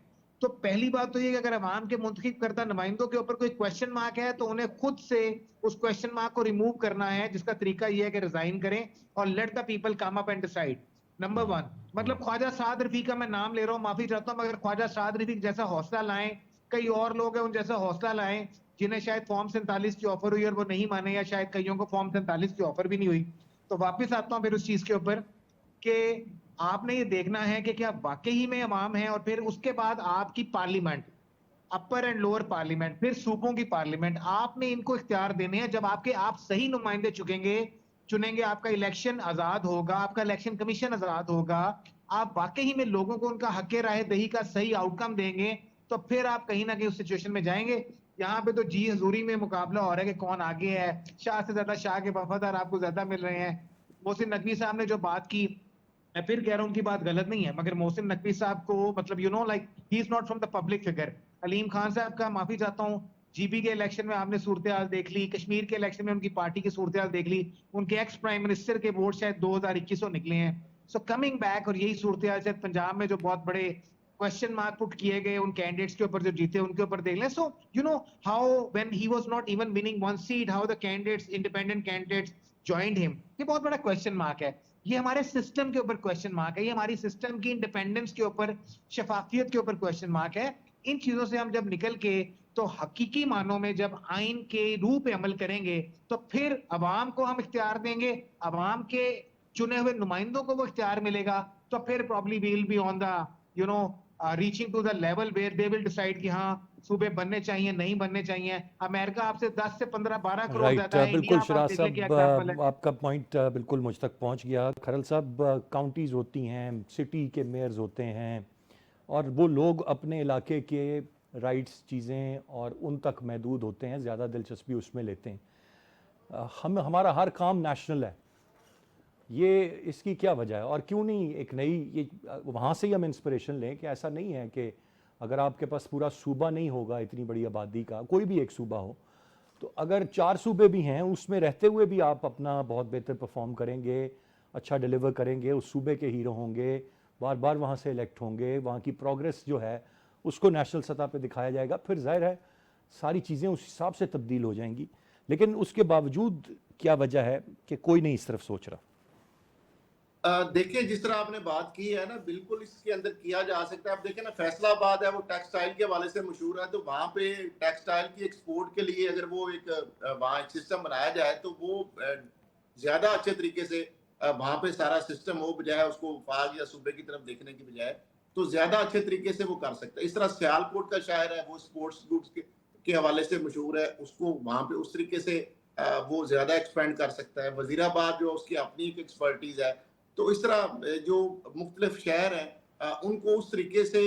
तो पहली बात तो ये कि अगर अवाम के मुंतखब करदा नुमाइंदों के ऊपर कोई क्वेश्चन मार्क है तो उन्हें खुद से उस क्वेश्चन मार्क को रिमूव करना है, जिसका तरीका यह है कि रिजाइन करें और let the people come up and decide. Number 1, मतलब ख्वाजा साद रफी का मैं नाम ले रहा हूँ, माफी चाहता हूँ, मगर ख्वाजा साद रफी जैसा हौसला लाएं, कई और लोग हैं उन जैसा हौसला लाएं जिन्हें शायद फॉर्म 47 की ऑफर हुई और वो नहीं माने, या शायद कईयों को फॉर्म 47 की ऑफर भी नहीं हुई। तो वापस आता हूं फिर उस चीज के ऊपर कि आपने ये देखना है कि क्या वाकई में अवाम है, और फिर उसके बाद आपकी parliament, upper and lower parliament, फिर सूबों की पार्लियामेंट, आपने इनको इख्तियार देने हैं। जब आप सही नुमाइंदे चुनेंगे, आपका इलेक्शन आजाद होगा, आपका इलेक्शन कमीशन आजाद होगा, आप वाकई में लोगों को उनका हक राय दही का सही आउटकम देंगे, तो फिर आप कहीं ना कहीं उस सिचुएशन में जाएंगे। यहाँ पे तो जी हजूरी में मुकाबला हो रहा है कि कौन आगे है, शाह से ज्यादा शाह के वफादार आपको ज्यादा मिल रहे हैं। मोहसिन नकवी साहब ने जो बात की, मैं फिर कह रहा हूं उनकी बात गलत नहीं है, मगर मोहसिन नकवी साहब को मतलब you know like he is not from the public figure. Aleem Khan साहब का माफी चाहता हूँ, जीबी के इलेक्शन में आपने सूरत हाल देख ली, कश्मीर के इलेक्शन में उनकी पार्टी की सूरत हाल देख ली, उनके एक्स प्राइम मिनिस्टर के वोट शायद 2021 निकले हैं। सो कमिंग बैक, और यही सूरत हाल शायद पंजाब में जो बहुत बड़े क्वेश्चन मार्क पुट किए गए उन कैंडिडेट्स के ऊपर जो जीते उनके ऊपर देख लें। सो you know how when he was not even winning one seat, how the candidates, independent candidates joined him, ये बहुत बड़ा क्वेश्चन मार्क है। ये हमारे सिस्टम के ऊपर क्वेश्चन मार्क है, ये हमारी सिस्टम की इंडिपेंडेंस के ऊपर, शफाफियत के ऊपर क्वेश्चन मार्क है। इन चीजों से हम जब निकल के तो हकीकी मानों में जब आइन के रूह पे अमल करेंगे तो फिर अवाम को हम इख्तियार देंगे, अवाम के चुने हुए नुमाइंदों को वो इख्तियार मिलेगा, तो फिर probably we will be on the you know reaching to the level where they will decide कि हाँ सूबे बनने चाहिए नहीं बनने चाहिए। अमेरिका आपसे 10 से 15 12 करोड़ राइट, ज्यादा है, इंडिया बिल्कुल आप शराज देख लें क्या एग्जाम्पल है। साहब, आपका पॉइंट बिल्कुल मुझ तक पहुंच गया। खरल साहब, काउंटीज़ होती हैं, सिटी के मेयर्स होते हैं, और वो लोग अपने इलाके के राइट्स चीज़ें और उन तक महदूद होते हैं, ज़्यादा दिलचस्पी उसमें लेते हैं। हमारा हर काम नेशनल है, ये इसकी क्या वजह है और क्यों नहीं एक नई ये वहाँ से ही हम इंस्पिरेशन लें कि ऐसा नहीं है कि अगर आपके पास पूरा सूबा नहीं होगा इतनी बड़ी आबादी का, कोई भी एक सूबा हो, तो अगर 4 सूबे भी हैं उसमें रहते हुए भी आप अपना बहुत बेहतर परफॉर्म करेंगे, अच्छा डिलीवर करेंगे, उस सूबे के हीरो होंगे, बार बार वहाँ से इलेक्ट होंगे, वहाँ की प्रोग्रेस जो है उसको नेशनल सतह पे दिखाया जाएगा, फिर जाहिर है सारी चीज़ें उस हिसाब से तब्दील हो जाएंगी। लेकिन उसके बावजूद क्या वजह है कि कोई नहीं इस तरफ सोच रहा? देखिए, जिस तरह आपने बात की है ना, बिल्कुल इसके अंदर किया जा सकता है। आप देखें ना, फैसलाबाद है वो टेक्सटाइल के हवाले से मशहूर है, तो वहाँ पे टेक्सटाइल की एक्सपोर्ट के लिए अगर वो एक वहाँ एक सिस्टम बनाया जाए तो वो ज़्यादा अच्छे तरीके से वहाँ पे सारा सिस्टम हो, बजाय उसको वफाक या सूबे की तरफ देखने की बजाय, तो ज़्यादा अच्छे तरीके से वो कर सकता है। इस तरह सियालकोट का शहर है, वो स्पोर्ट्स गुड्स के हवाले से मशहूर है, उसको वहाँ पे उस तरीके से वो ज़्यादा एक्सपेंड कर सकता है। वज़ीराबाद जो उसकी अपनी एक एक्सपर्टीज़ है, तो इस तरह जो मुख्तलिफ शहर हैं उनको उस तरीके से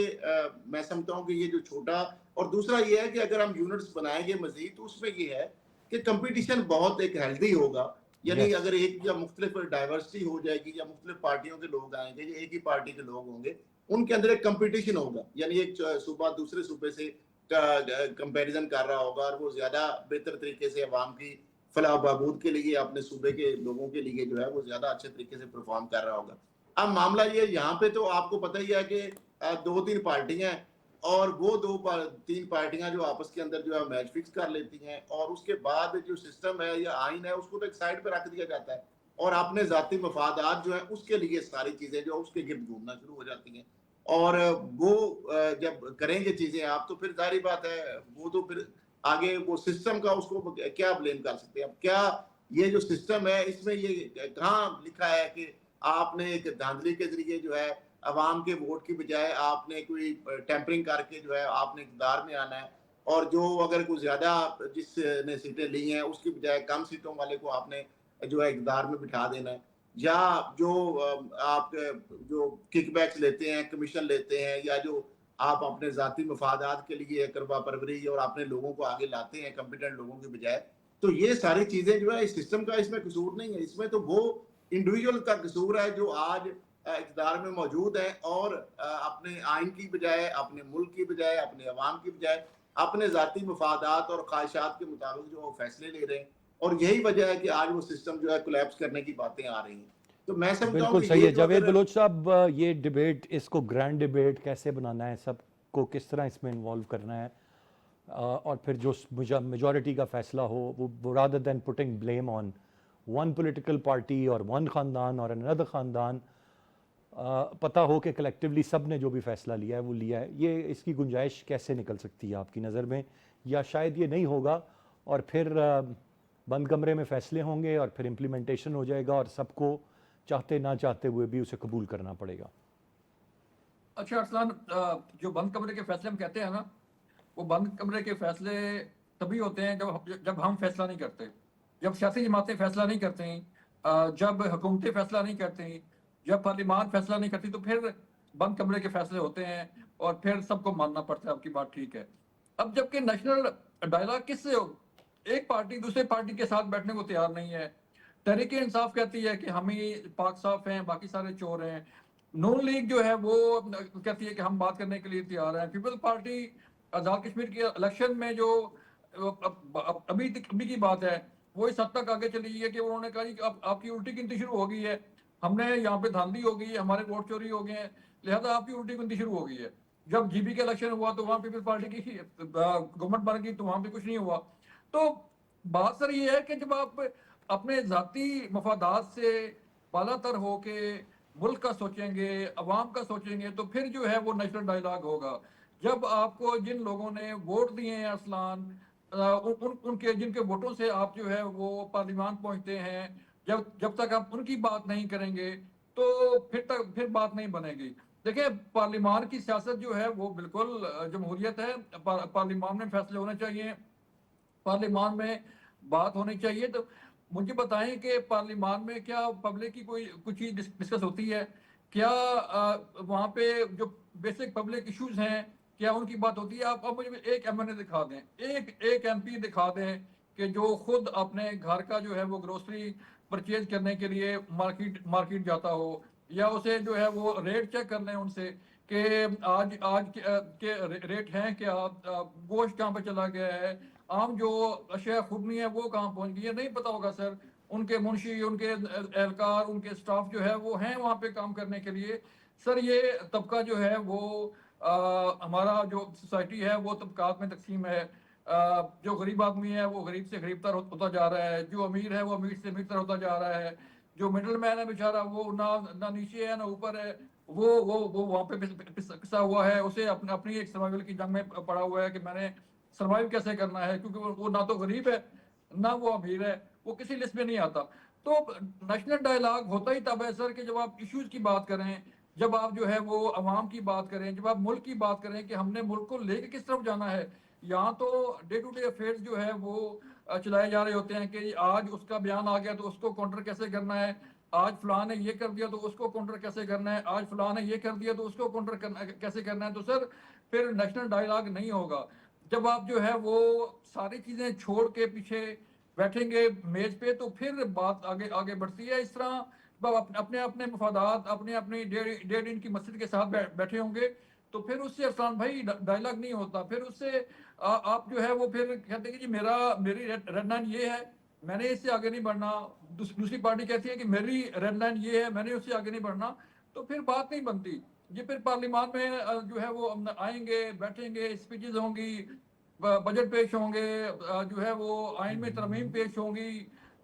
मैं समझता हूँ कि ये जो छोटा, और दूसरा ये है कि अगर हम यूनिट्स बनाएंगे मजीद, तो उसमें ये है कि कंपटीशन बहुत एक हेल्दी होगा। यानी यस। अगर एक या मुख्तलिफ डाइवर्सिटी हो जाएगी या मुख्तलिफ पार्टियों के लोग आएंगे या एक ही पार्टी के लोग होंगे, उनके अंदर एक कंपटीशन होगा, यानी एक सूबा दूसरे सूबे से कंपैरिजन कर रहा होगा और वो ज्यादा बेहतर तरीके से अवाम की फलाह बहबूद के लिए, अपने सूबे के लोगों के लिए जो है वो ज्यादा अच्छे तरीके से परफॉर्म कर रहा होगा। अब मामला ये, यहाँ पे तो आपको पता ही है कि 2-3 पार्टियां हैं और वो 2-3 पार्टियां जो आपस के अंदर जो है मैच फिक्स कर लेती हैं, और उसके बाद जो सिस्टम है या आइन है उसको तो एक साइड पे रख दिया जाता है और अपने जाती मफादात जो है उसके लिए सारी चीजें जो उसके गिर्द घूमना शुरू हो जाती हैं। और वो जब करेंगे चीजें आप, तो फिर जाहिर बात है वो तो फिर आगे वो सिस्टम का उसको क्या ब्लेम कर सकते हैं। अब क्या ये जो सिस्टम है इसमें ये कहाँ लिखा है कि आपने एक धांधली के जरिए जो है अवाम के वोट की बजाय आपने कोई टेम्परिंग करके जो है आपने इक़्तिदार में आना है, और जो अगर कोई ज्यादा जिसने सीटें ली हैं उसकी बजाय कम सीटों वाले को आपने जो है इक़्तिदार में बिठा देना है, या जो आप जो किकबैक्स लेते हैं, कमीशन लेते हैं, या जो आप अपने जाती मफादात के लिए करवा परवरी और अपने लोगों को आगे लाते हैं कॉम्पिटेंट लोगों की बजाय, तो ये सारी चीजें जो है इस सिस्टम का इसमें कसूर नहीं है। इसमें तो वो इंडिविजुअल का कसूर है जो आज इक़्तिदार में मौजूद है और अपने आइन की बजाय, अपने मुल्क की बजाय, अपने अवाम की बजाय अपने जाती मफादात और ख्वाहिशात के मुताबिक जो फैसले ले रहे हैं, और यही वजह है कि आज वो सिस्टम जो है कोलैप्स करने की बातें आ रही हैं। तो मैं समझता हूँ बिल्कुल कि सही ये है जो जावेद अगर बलोच साहब, ये डिबेट, इसको ग्रैंड डिबेट कैसे बनाना है, सबको किस तरह इसमें इन्वॉल्व करना है, और फिर जो मेजॉरिटी का फैसला हो वो rather than putting blame on one political party और वन ख़ानदान और अनदर ख़ानदान, पता हो कि कलेक्टिवली सब ने जो भी फैसला लिया है वो लिया है। ये इसकी गुंजाइश कैसे निकल सकती है आपकी नज़र में, या शायद ये नहीं होगा और फिर बंद कमरे में फैसले होंगे और फिर इम्प्लीमेंटेशन हो जाएगा और सबको चाहते ना चाहते हुए भी उसे कबूल करना पड़ेगा? अच्छा अरसलान, जो बंद कमरे के फैसले हम कहते हैं ना, वो बंद कमरे के फैसले तभी होते हैं जब हम फैसला नहीं करते, जब सियासी जमातें फैसला नहीं करती, जब हुकूमतें फैसला नहीं करती, जब पार्लियामान फैसला नहीं करती, तो फिर बंद कमरे के फैसले होते हैं और फिर सबको मानना पड़ता है। आपकी बात ठीक है। अब जबकि नेशनल डायलॉग किससे हो, एक पार्टी दूसरे पार्टी के साथ बैठने को तैयार नहीं है। तहरीक इंसाफ कहती है कि हम ही पाक साफ हैं, बाकी सारे चोर हैं। नून लीग जो है वो कहती है कि हम बात करने के लिए तैयार हैं। पीपल्स पार्टी आजाद कश्मीर के इलेक्शन में जो अभी की बात है, वो इस हद तक आगे चली गई है कि उन्होंने कहा कि अब आपकी उल्टी गिनती शुरू हो गई है, हमने यहाँ पे धांधली हो गई है, हमारे वोट चोरी हो गए हैं, लिहाजा आपकी उल्टी गिनती शुरू हो गई है। जब जीबी का इलेक्शन हुआ तो वहां पीपल्स पार्टी की गवर्नमेंट बन गई, तो वहां पे कुछ नहीं हुआ। तो बात सर ये है कि जब आप अपने जाती मफादात से बालातर हो के मुल्क का सोचेंगे, अवाम का सोचेंगे, तो फिर जो है वो नेशनल डायलॉग होगा। जब आपको जिन लोगों ने वोट दिए हैं अरसलान, उनके जिनके वोटों से आप जो है वो पार्लियामान पहुंचते हैं, जब तक आप उनकी बात नहीं करेंगे तो फिर बात नहीं बनेगी। देखिए, पार्लियामान की सियासत जो है वो बिल्कुल जमहूरियत है। पार्लियामान में फैसले होने चाहिए, पार्लियामान में बात होनी चाहिए। तो मुझे बताएं कि पार्लियामान में क्या पब्लिक की कोई कुछ चीज डिस्कस होती है क्या? वहाँ पे जो बेसिक पब्लिक इश्यूज हैं क्या उनकी बात होती है? आप मुझे एक एमएनए दिखा दें, एक एमपी दिखा दें कि जो खुद अपने घर का जो है वो ग्रोसरी परचेज करने के लिए मार्केट जाता हो, या उसे जो है वो रेट चेक कर लें उनसे कि आज आज के रेट हैं क्या, गोश्त कहाँ पे चला गया है, आम जो अशिया खुदनी है वो कहाँ पहुंच गई है, नहीं पता होगा सर। उनके मुंशी, उनके एहलकार, उनके स्टाफ जो है वो हैं वहाँ पे काम करने के लिए। सर ये तबका जो है वो हमारा जो सोसाइटी है वो तबकात में तकसीम है। जो गरीब आदमी है वो गरीब से गरीबतर होता जा रहा है, जो अमीर है वो अमीर से अमीरतर होता जा रहा है, जो मिडिल मैन है बेचारा वो ना नीचे है ना ऊपर है, वो वहाँ पे पिसा हुआ है। उसे अपनी एक सर्वाइवल की जंग में पड़ा हुआ है कि मैंने सर्वाइव कैसे करना है, क्योंकि वो ना तो गरीब है ना वो अमीर है, वो किसी लिस्ट में नहीं आता। तो नेशनल डायलॉग होता ही तब है सर कि जब आप इश्यूज की बात करें, जब आप जो है वो अवाम की बात करें, जब आप मुल्क की बात करें कि हमने मुल्क को लेके किस तरफ जाना है। यहाँ तो डे टू डे अफेयर्स जो है वो चलाए जा रहे होते हैं कि आज उसका बयान आ गया तो उसको काउंटर कैसे करना है, आज फलां ने ये कर दिया तो उसको काउंटर कैसे करना है, आज फलां ने ये कर दिया तो उसको काउंटर करना कैसे करना है। तो सर फिर नेशनल डायलॉग नहीं होगा। जब आप जो है वो सारी चीजें छोड़ के पीछे बैठेंगे मेज पे तो फिर बात आगे आगे बढ़ती है। इस तरह अपने अपने मफादात, अपने अपनी डेढ़ इंच की मस्जिद के साथ बैठे होंगे तो फिर उससे अरसान भाई डायलॉग नहीं होता। फिर उससे आप जो है वो फिर कहते हैं कि जी मेरी रेड लाइन ये है, मैंने इससे आगे नहीं बढ़ना। दूसरी पार्टी कहती है कि मेरी रेड लाइन ये है, मैंने उससे आगे नहीं बढ़ना। तो फिर बात नहीं बनती। ये फिर पार्लियामान में जो है वो आएंगे, बैठेंगे, स्पीचेस होंगी, बजट पेश होंगे, जो है वो आइन में तरमीम पेश होंगी,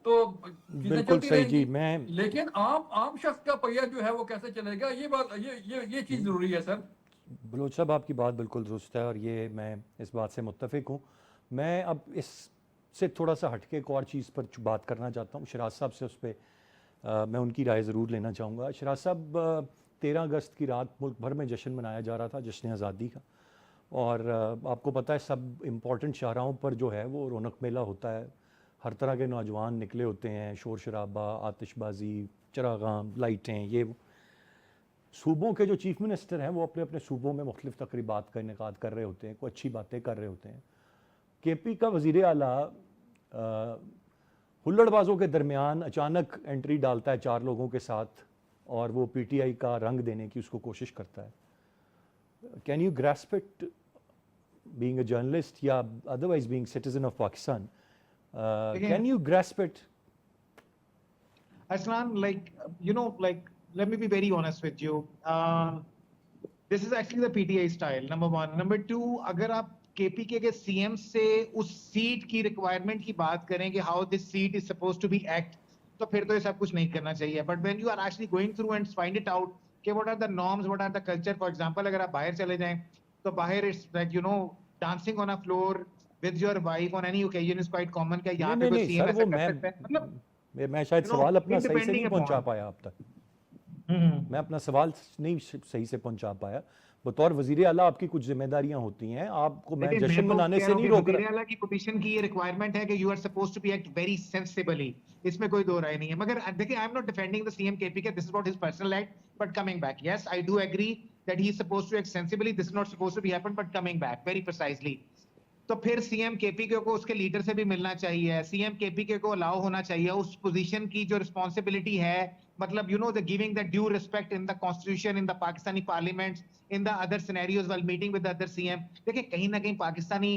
तो चीजें बिल्कुल चलती सही जी। रहेंगी। मैं लेकिन आम शख्स का पहिया जो है वो कैसे चलेगा, ये बात ये चीज जरूरी है सर। बलोच साहब आपकी बात बिल्कुल दुरुस्त है और ये मैं इस बात से मुत्तफिक हूँ। मैं अब इससे थोड़ा सा हटके एक और चीज़ पर बात करना चाहता हूँ। शराज साहब से उस पर मैं उनकी राय ज़रूर लेना चाहूँगा। शराज साहब 13 अगस्त की रात मुल्क भर में जश्न मनाया जा रहा था, जश्न आज़ादी का, और आपको पता है सब इम्पॉर्टेंट शाहराहों पर जो है वो रौनक मेला होता है। हर तरह के नौजवान निकले होते हैं, शोर शराबा, आतिशबाजी, चरागाम, लाइटें, ये वो। सूबों के जो चीफ़ मिनिस्टर हैं वो अपने अपने सूबों में मुख्तलिफ़ तकरीबात का इनेकाद कर रहे होते हैं, कोई अच्छी बातें कर रहे होते हैं। केपी का वज़ीर आला हुल्लड़बाज़ों के दरमियान अचानक एंट्री डालता है 4 लोगों के साथ और वो पीटीआई का रंग देने की उसको कोशिश करता है। Can you grasp it, being a journalist या otherwise being citizen of Pakistan, can you grasp it? Aslan, let me be very honest with you. This is actually the PTI style, number one. Number two, अगर आप KPK के CM से उस seat की requirement की बात करें कि how this seat is supposed to be act, तो फिर तो ये सब कुछ नहीं करना चाहिए. But when you are actually going through and find it out कि what are the norms, what are the culture, for example, अगर आप बाहर चले जाएं तो बाहर it's like dancing on a floor with your wife on any occasion is quite common. क्या यहाँ पे कोई नहीं CM सर, ऐसा वो कर सकता है? मतलब मैं शायद सवाल अपना सही से नहीं पहुंचा upon. पाया आप तक। मैं अपना सवाल नहीं सही से पहुंचा पाया। बतौर वजीर आला आपकी कुछ जिम्मेदारियां होती हैं, आपको मैं जश्न मनाने से नहीं रोक रहा। वजीर आला की पोजीशन की ये रिक्वायरमेंट है कि you are supposed to be act very sensibly, इसमें कोई दो राय नहीं है। मगर देखिए, I am not defending the CM KPK, this is what his personal act, but coming back, yes I do agree that he is supposed to act sensibly, this is not supposed to be happen, but coming back very precisely, तो फिर CM KPK को उसके leader से भी मिलना चाहिए। CM KPK को allow होना चाहिए उस पोजीशन की जो रिस्पांसिबिलिटी है, मतलब the giving the due respect in the constitution, in the Pakistani parliament, in the other scenarios while meeting with the other CM. देखिए, कहीं ना कहीं पाकिस्तानी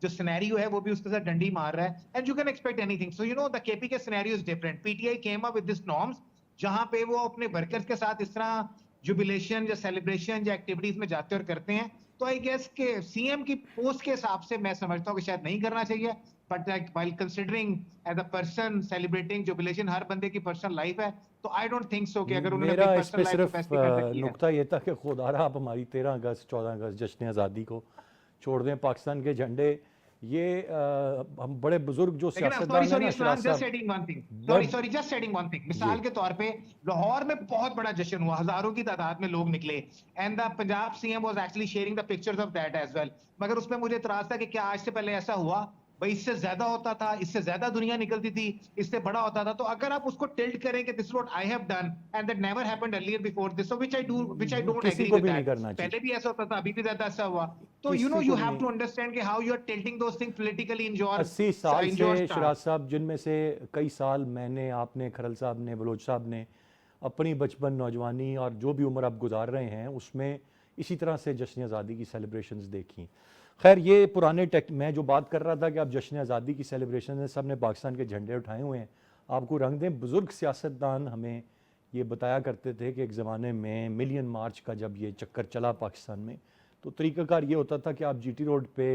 जो सिनेरियो है वो भी उसके साथ डंडी मार रहा है, and you can expect anything. So the KPK scenario is different. PTI came up with this norms जहां पे वो अपने वर्कर्स के साथ इस तरह जुबिलेशन या सेलिब्रेशन या एक्टिविटीज में जाते और करते हैं। तो आई गेस के सीएम की पोस्ट के हिसाब से मैं समझता हूँ कि शायद नहीं करना चाहिए, but while considering as a person celebrating jubilation हर बंदे की पर्सनल लाइफ है, तो आई डोंट थिंक सो कि अगर उन्होंने मेरा इस पे पर्सनल लाइफ को सिर्फ वैसे नुक्ता ये था कि खुदारा आप हमारी 13 अगस्त 14 अगस्त जश्न आज़ादी को छोड़ दें, पाकिस्तान के झंडे ये हम बड़े बुजुर्ग जो सियासतदान हैं ना, जस्ट सेटिंग वन थिंग, मिसाल के तौर पे लाहौर में बहुत बड़ा जश्न हुआ, हजारों की तादाद में लोग निकले, and the Punjab CM was actually sharing the pictures of that as well. मगर उसमें मुझे इतराज था कि क्या आज से पहले ऐसा हुआ? भाई इससे ज्यादा होता था, इससे ज्यादा दुनिया निकलती थी, इससे बड़ा होता था। तो अगर आप उसको टिल्ट करें कि this is what I have done and that never happened earlier before this, so which I don't किसी एग्री को विद भी नहीं दैट। करना पहले चाहिए, भी ऐसा होता था, अभी भी ज्यादा ऐसा हुआ। तो किसी यू को भी हैव टू नहीं। अंडरस्टैंड कि how you are tilting those things politically in your 80 साल इन से योर शराज स्टार। साहब, जिनमें से कई साल मैंने, आपने, खरल साहब ने, बलोच साहब ने अपनी बचपन, नौजवानी और जो भी उम्र आप गुजार रहे हैं उसमें इसी तरह से जश्न आज़ादी की सेलिब्रेशंस देखी। खैर ये पुराने मैं जो बात कर रहा था कि आप जश्न आज़ादी की सेलिब्रेशन में सब ने पाकिस्तान के झंडे उठाए हुए हैं, आपको रंग दें। बुज़ुर्ग सियासतदान हमें ये बताया करते थे कि एक ज़माने में मिलियन मार्च का जब ये चक्कर चला पाकिस्तान में, तो तरीक़ाकार ये होता था कि आप जीटी रोड पे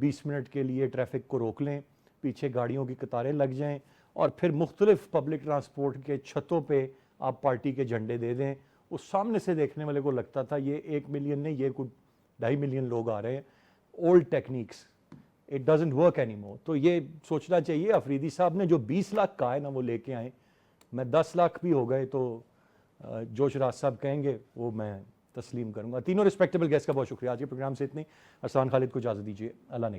20 मिनट के लिए ट्रैफिक को रोक लें, पीछे गाड़ियों की कतारें लग जाएं और फिर मुख्तलिफ पब्लिक ट्रांसपोर्ट के छतों पे आप पार्टी के झंडे दे दें। उस सामने से देखने वाले को लगता था ये 1 मिलियन नहीं, ये कुछ 2.5 मिलियन लोग आ रहे हैं। Old techniques, it doesn't work any more. तो ये सोचना चाहिए, अफरीदी साहब ने जो 20 लाख कहा है ना वो लेके आए। मैं 10 लाख भी हो गए तो जो शराज साहब कहेंगे वो मैं तस्लीम करूंगा। तीनों रिस्पेक्टेबल गेस्ट का बहुत शुक्रिया। आज के प्रोग्राम से इतनी। अरसान खालिद को इजाज़त दीजिए। अल्लाह ने